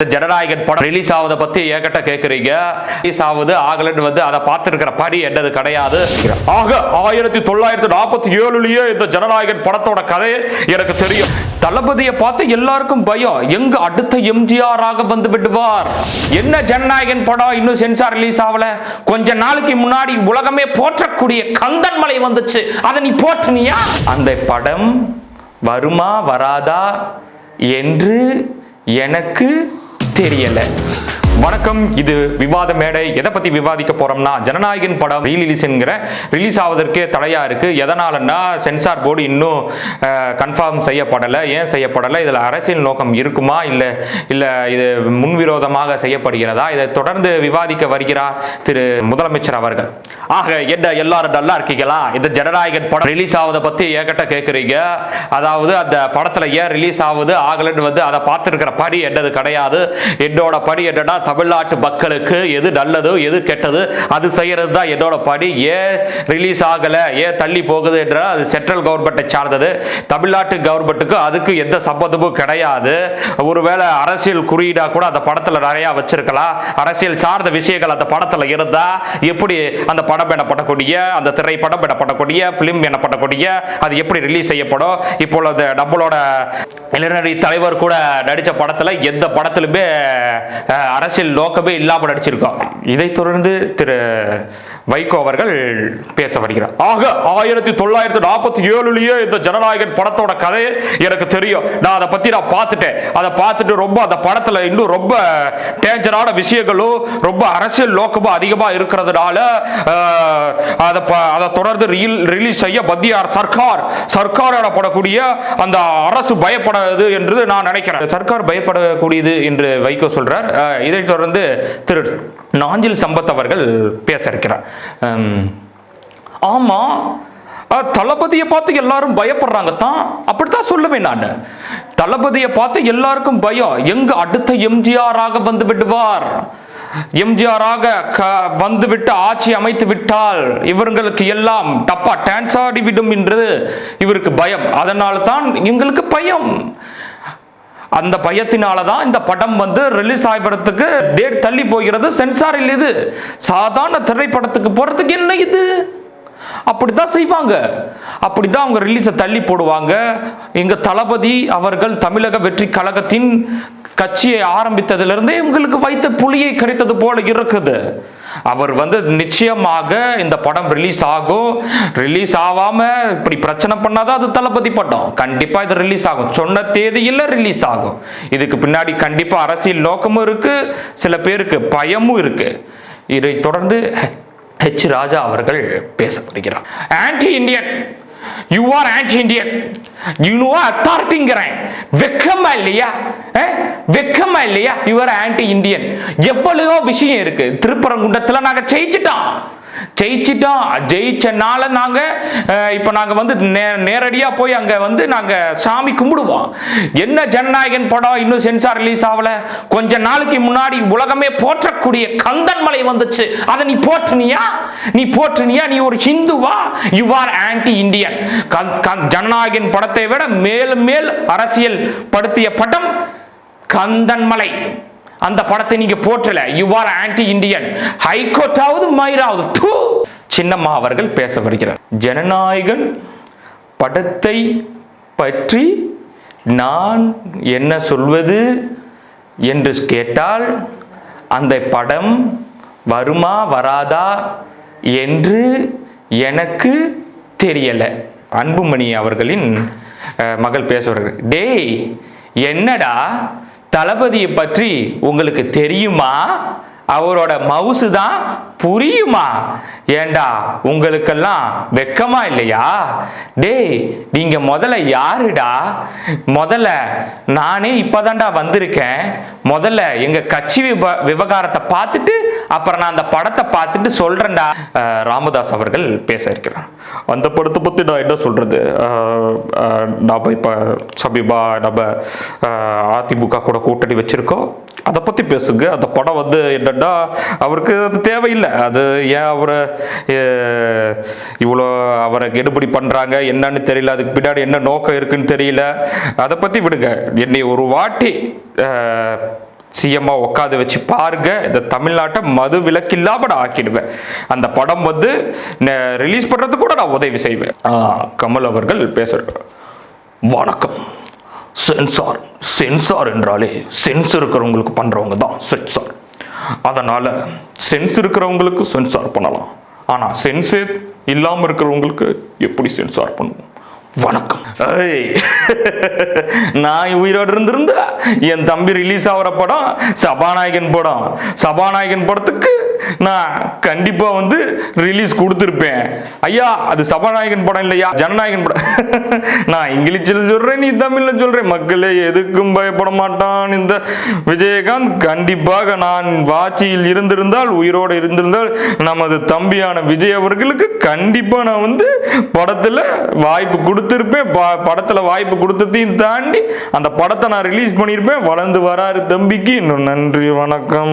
ஜனநாயகன் படம் ரிலீஸ் ஆவதை பத்தி ஏகட்ட கேக்குறீங்க. ரிலீஸ் ஆகுது ஆகலன்னு வந்து அதை பார்த்திருக்கிற படி என்னது கிடையாது. ஆக 1947லயே இந்த ஜனநாயகன் படத்தோட கதை எனக்கு தெரியும். தளபதியை பார்த்து எல்லாருக்கும் பயம், எங்க அடுத்த எம்ஜிஆர் ஆக வந்து விடுவார். என்ன ஜனநாயகன் படம் இன்னும் சென்சார் ரிலீஸ் ஆகல. கொஞ்ச நாளைக்கு முன்னாடி உலகமே போற்றக்கூடிய கந்தன் மலை வந்துச்சு, அதை நீ போற்றுனியா? அந்த படம் வருமா வராதா என்று எனக்கு தெரியல. வணக்கம், இது விவாத மேடை. எதை பத்தி விவாதிக்க போறோம்னா, ஜனநாயகன் படம் ரிலீஸ் ஆவதற்கு தடையா இருக்கு. எதனாலன்னா சென்சார் போர்டு இன்னும் கன்ஃபார்ம் செய்யப்படலை. ஏன் செய்யப்படலை? இதுல அரசியல் நோக்கம் இருக்குமா, இல்ல இது முன்விரோதமாக செய்யப்படுகிறதா? இதை தொடர்ந்து விவாதிக்க வருகிறார் திரு முதலமைச்சர் அவர்கள். ஆக என்ன எல்லாரும் நல்லா இருக்கீங்களா? இந்த ஜனநாயகன் படம் ரிலீஸ் ஆவதை பத்தி ஏகட்ட கேட்குறீங்க. அதாவது அந்த படத்துல ஏன் ரிலீஸ் ஆகுது ஆகலன்னு வந்து அதை பார்த்திருக்கிற படி என்னது கிடையாது. என்னோட படி என்னன்னா, தமிழ்நாட்டு மக்களுக்கு எது நல்லது எது கெட்டது அது செய்யறது தான் என்னோட படி. ஏன் ரிலீஸ் ஆகல, ஏன் தள்ளி போகுது என்ற அது சென்ட்ரல் கவர்மெண்ட்டை சார்ந்தது. தமிழ்நாட்டு கவர்மெண்ட்டுக்கு அதுக்கு எந்த சம்பந்தமும் கிடையாது. ஒருவேளை அரசியல் குறியீடா கூட அந்த படத்துல நிறைய வச்சிருக்கலாம். அரசியல் சார்ந்த விஷயங்கள் அந்த படத்துல இருந்தா எப்படி அந்த படம் எனப்படக்கூடிய, அந்த திரைப்படம் எனப்படக்கூடிய, பிலிம் எனப்படக்கூடிய அது எப்படி ரிலீஸ் செய்யப்படும்? இப்பொழுது நம்மளோட இளைஞரணி தலைவர் கூட நடிச்ச படத்துல எந்த படத்திலுமே அரசியல் நோக்கமே இல்லாமல் நடிச்சிருக்கோம். இதைத் தொடர்ந்து திரு வைகோ அவர்கள் பேச வருகிறார். ஆக 1947லயே இந்த ஜனநாயகன் படத்தோட கதை எனக்கு தெரியும். நான் அதை பத்தி பார்த்துட்டேன். அதை பார்த்துட்டு ரொம்ப அந்த படத்துல இன்னும் ரொம்ப டேஞ்சரான விஷயங்களும் ரொம்ப அரசியல் நோக்கமும் அதிகமா இருக்கிறதுனால அதை தொடர்ந்து ரிலீஸ் செய்ய மத்திய சர்க்காரோட படக்கூடிய அந்த அரசு பயப்படாது என்று நான் நினைக்கிறேன். சர்க்கார் பயப்படக்கூடியது என்று வைகோ சொல்றார். இதை தொடர்ந்து திரு நாஞ்சில் சம்பத் அவர்கள் பேச இருக்கிறார். ஆமா, தளபதியை பார்த்து எல்லாரும் பயப்படுறாங்க தான், அப்படித்தான் சொல்லுவேன் நான். தளபதியை பார்த்து எல்லாருக்கும் பயம், எங்க அடுத்த எம்ஜிஆர் ஆக வந்து விடுவார், எம்ஜிஆர் ஆக வந்துவிட்டு ஆட்சி அமைத்து விட்டால் இவர்களுக்கு எல்லாம் டப்பா டான்ஸ் ஆடிவிடும் என்று இவருக்கு பயம். அதனால தான் எங்களுக்கு பயம். அந்த பயத்தினால தான் இந்த படம் வந்து ரிலீஸ் ஆகிறதுக்கு டேட் தள்ளி போகிறது. சென்சாரில் இது சாதாரண திரைப்படத்துக்கு போறதுக்கு என்ன இது? அப்படித்தான் செய்வாங்க, அப்படிதான் அவங்க ரிலீஸை தள்ளி போடுவாங்க. எங்க தளபதி அவர்கள் தமிழக வெற்றி கழகத்தின் கட்சியை ஆரம்பித்ததிலிருந்தே இவங்களுக்கு வைத்த புலியை கிடைத்தது போல இருக்குது. அவர் வந்து நிச்சயமாக இந்த படம் ரிலீஸ் ஆகும். ரிலீஸ் ஆகாம இப்படி பிரச்சனை பண்ணாதான் அது தளபதி படம். கண்டிப்பா இது ரிலீஸ் ஆகும், சொன்ன தேதியில் ரிலீஸ் ஆகும். இதுக்கு பின்னாடி கண்டிப்பா அரசியல் நோக்கமும் இருக்கு, சில பேருக்கு பயமும் இருக்கு. இதை தொடர்ந்து ஹெச் ராஜா அவர்கள் பேச வருகிறார். Anti Indian, you are anti Indian, you know அத்தாரிட்டிங்கிறேன். வெக்கமா இல்லையா? வெக்கமா இல்லையா? You are anti Indian. எவ்வளவோ விஷயம் இருக்கு. திருப்பரங்குன்றத்துல நாங்க ஜெயிச்சனால நாங்க இப்ப நாங்க வந்து நேரடியா போய் அங்க வந்து நாங்க சாமி கும்பிடுவோம். என்ன ஜனநாயகன் படம் இன்னும் சென்சார் ரிலீஸ் ஆகல. கொஞ்ச நாளைக்கு முன்னாடி உலகமே போற்றக்கூடிய கந்தன் மலை வந்துச்சு, அதை நீ போற்றுனியா? நீ ஒரு ஹிந்துவா? You are anti Indian. Jananayagan படத்தை விட மேல் அரசியல் படுத்திய படம் கந்தன் மலை. அந்த படத்தை நீங்க போற்றல. You are anti Indian. ஹைகோர்ட்டாவது மயிராவது. சின்னம்மா அவர்கள் பேச வருகிறார். ஜனநாயகன் படத்தை பற்றி நான் என்ன சொல்வது என்று கேட்டால், அந்த படம் வருமா வராதா என்று எனக்கு தெரியல. அன்புமணி அவர்களின் மகள் பேச வருகிறார். டேய், என்னடா தளபதியை பற்றி உங்களுக்கு தெரியுமா? அவரோட மவுசு தான் புரியுமா? ஏண்டா உங்களுக்கெல்லாம் வெக்கமா இல்லையா? டேய், நீங்க முதல்ல யாருடா? முதல்ல நானே இப்பதான்டா வந்திருக்கேன். முதல்ல எங்க கட்சி விவகாரத்தை பார்த்துட்டு அப்புறம் நான் அந்த படத்தை பார்த்துட்டு சொல்றேன்டா. ராமதாஸ் அவர்கள் பேச இருக்கிறார். அந்த படத்தை பத்தி நான் என்ன சொல்றது? நம்ம இப்ப சமீபா நம்ம அதிமுக கூட கூட்டணி வச்சிருக்கோம். அதை பத்தி பேசுங்க. அந்த படம் வந்து என்னன்னா அவருக்கு அது தேவையில்லை. அது ஏன் அவரை கெடுபடி பண்றாங்க என்னன்னு தெரியல. அதுக்கு பின்னாடி என்ன நோக்கம் இருக்குன்னு தெரியல. அதை பத்தி விடுங்க. என்னை ஒரு வாட்டி சிஎம்மா உட்காந்து வச்சு பாருங்க, இந்த தமிழ்நாட்டை மது விலக்கில்லாம நான் ஆக்கிடுவேன். அந்த படம் வந்து ரிலீஸ் பண்றதுக்கு கூட நான் உதவி செய்வேன். கமல் அவர்கள் பேசுறாரு. வணக்கம். சென்சார் சென்சார் என்றாலே சென்ஸ் இருக்கிறவங்களுக்கு பண்றவங்க தான் சென்சார். அதனால சென்ஸ் இருக்கிறவங்களுக்கு சென்சார் பண்ணலாம், ஆனா சென்ஸே இல்லாம இருக்கிறவங்களுக்கு எப்படி சென்சார் பண்ணுவோம்? வணக்கம். நான் உயிரோடு இருந்திருந்தா என் தம்பி ரிலீஸ் ஆகிற படம் சபாநாயகன் படம். சபாநாயகன் படத்துக்கு நான் கண்டிப்பா வந்து ரிலீஸ் கொடுத்துருப்பேன். ஐயா அது சபாநாயகன் படம் இல்லையா, ஜனநாயகன் படம். நான் இங்கிலீஷில் சொல்றேன், நீ தமிழ்ல சொல்றேன். மக்களே எதுக்கும் பயப்பட மாட்டான் இந்த விஜயகாந்த். கண்டிப்பாக நான் வாட்சியில் இருந்திருந்தால், உயிரோடு இருந்திருந்தால், நமது தம்பியான விஜய் அவர்களுக்கு கண்டிப்பா நான் வந்து படத்துல வாய்ப்பு கொடுத்திருப்பேன். படத்துல வாய்ப்பு கொடுத்ததையும் தாண்டி அந்த படத்தை நான் ரிலீஸ் பண்ணியிருப்பேன். வளர்ந்து வராரு தம்பிக்கு. இன்னும் நன்றி, வணக்கம்.